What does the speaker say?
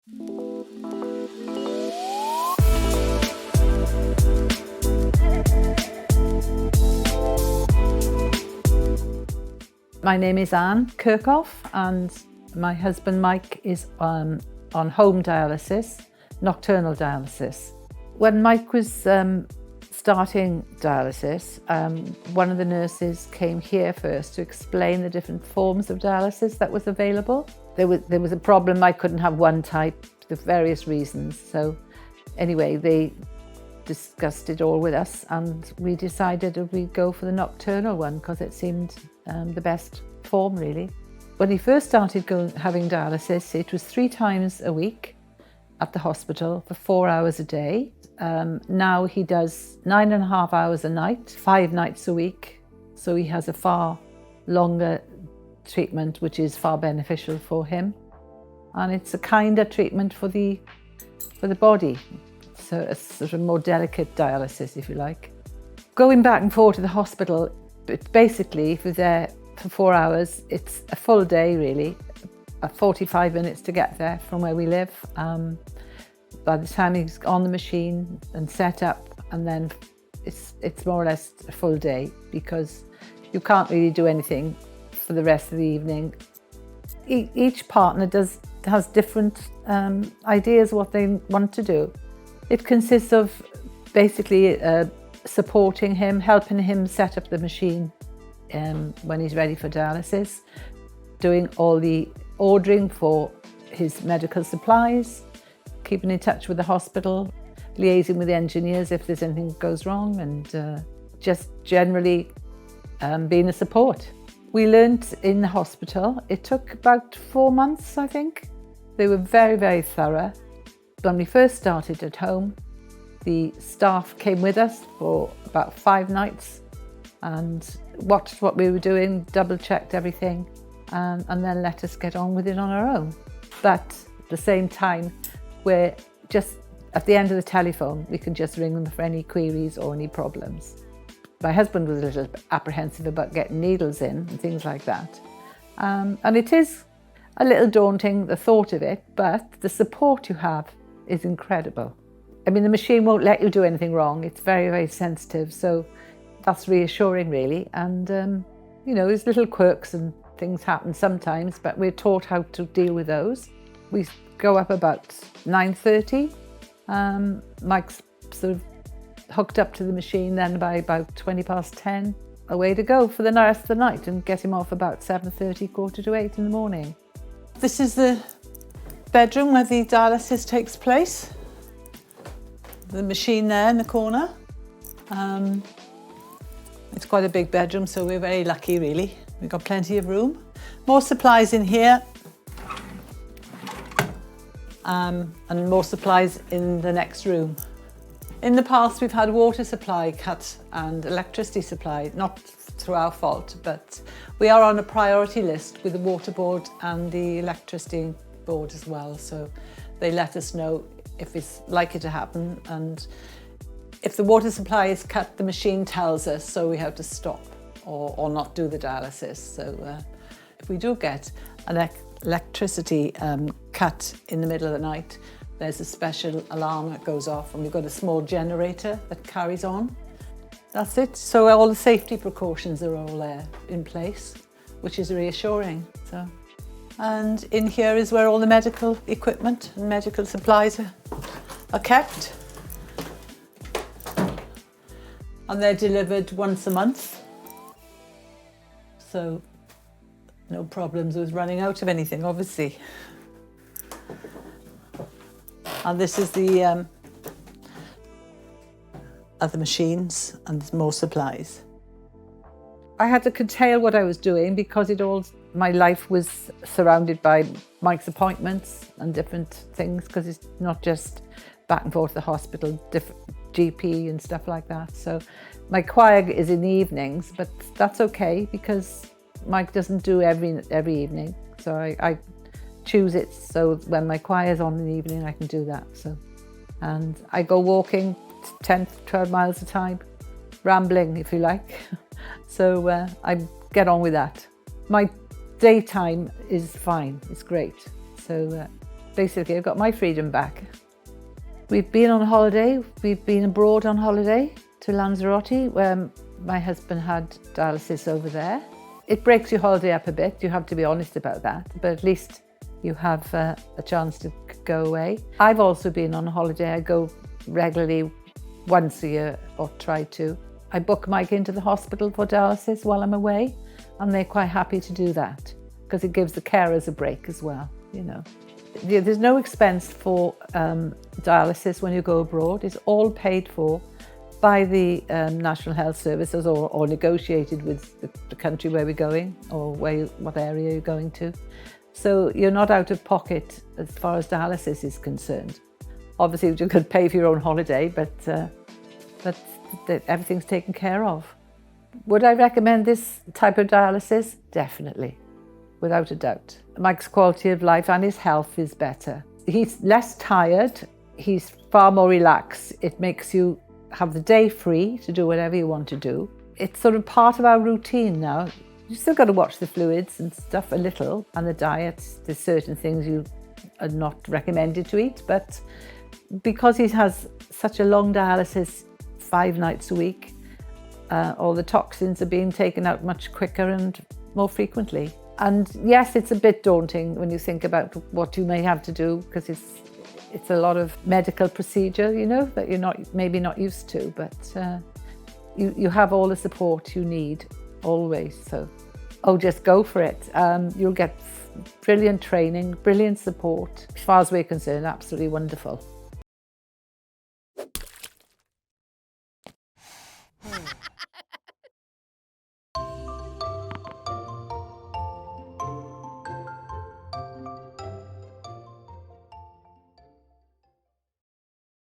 My name is Anne Kirkhoff and my husband Mike is on home dialysis, nocturnal dialysis. When Mike was starting dialysis, one of the nurses came here first to explain the different forms of dialysis that was available. There was a problem, Mike couldn't have one type for various reasons. So anyway, they discussed it all with us and we decided that we'd go for the nocturnal one because it seemed the best form really. When he first started having dialysis, it was 3 times a week at the hospital for 4 hours a day. Now he does 9.5 hours a night, 5 nights a week. So he has a far longer treatment, which is far beneficial for him. And it's a kinder treatment for the body. So a sort of more delicate dialysis, if you like. Going back and forth to the hospital, but basically if you're there for 4 hours, it's a full day really, 45 minutes to get there from where we live. By the time he's on the machine and set up, and then it's more or less a full day because you can't really do anything for the rest of the evening. Each partner has different ideas what they want to do. It consists of basically supporting him, helping him set up the machine when he's ready for dialysis, doing all the ordering for his medical supplies, keeping in touch with the hospital, liaising with the engineers if there's anything that goes wrong, and just generally being a support. We learnt in the hospital, it took about 4 months, I think. They were very, very thorough. When we first started at home, the staff came with us for about 5 nights and watched what we were doing, double-checked everything, and then let us get on with it on our own. But at the same time, we're just at the end of the telephone, we can just ring them for any queries or any problems. My husband was a little apprehensive about getting needles in and things like that. And it is a little daunting, the thought of it, but the support you have is incredible. I mean, the machine won't let you do anything wrong. It's very, very sensitive. So that's reassuring really. And, you know, there's little quirks and things happen sometimes, but we're taught how to deal with those. We go up about 9:30. Mike's sort of hooked up to the machine then by about 10:20. Away to go for the rest of the night and get him off about 7:30, 7:45 in the morning. This is the bedroom where the dialysis takes place. The machine there in the corner. It's quite a big bedroom, so we're very lucky really. We've got plenty of room. More supplies in here. And more supplies in the next room. In the past, we've had water supply cut and electricity supply, not through our fault, but we are on a priority list with the water board and the electricity board as well. So they let us know if it's likely to happen, and if the water supply is cut, the machine tells us, so we have to stop or not do the dialysis. So if we do get an electricity cut in the middle of the night, there's a special alarm that goes off, and we've got a small generator that carries on. That's it. So all the safety precautions are all there in place, which is reassuring. And in here is where all the medical equipment and medical supplies are kept. And they're delivered once a month. So no problems with running out of anything, obviously. And this is the other machines, and there's more supplies. I had to curtail what I was doing because my life was surrounded by Mike's appointments and different things, because it's not just back and forth to the hospital, different GP and stuff like that. So my choir is in the evenings, but that's okay because Mike doesn't do every evening. So I choose it so when my choir's on in the evening, I can do that. So, and I go walking 10, 12 miles a time, rambling if you like. So I get on with that. My daytime is fine, it's great. So basically I've got my freedom back. We've been on holiday, we've been abroad on holiday to Lanzarote, where my husband had dialysis over there. It breaks your holiday up a bit, you have to be honest about that, but at least you have a chance to go away. I've also been on holiday. I go regularly once a year, or try to. I book Mike into the hospital for dialysis while I'm away, and they're quite happy to do that because it gives the carers a break as well, you know. There's no expense for dialysis when you go abroad. It's all paid for by the National Health Services or negotiated with the country where we're going or what area you're going to. So you're not out of pocket as far as dialysis is concerned. Obviously you could pay for your own holiday, but everything's taken care of. Would I recommend this type of dialysis? Definitely, without a doubt. Mike's quality of life and his health is better. He's less tired, he's far more relaxed. It makes you have the day free to do whatever you want to do. It's sort of part of our routine now. You still got to watch the fluids and stuff a little, and the diet. There's certain things you are not recommended to eat, but because he has such a long dialysis, 5 nights a week, all the toxins are being taken out much quicker and more frequently. And yes, it's a bit daunting when you think about what you may have to do, because it's a lot of medical procedure, you know, that you're maybe not used to, but you have all the support you need always. So, just go for it. You'll get brilliant training, brilliant support. As far as we're concerned, absolutely wonderful.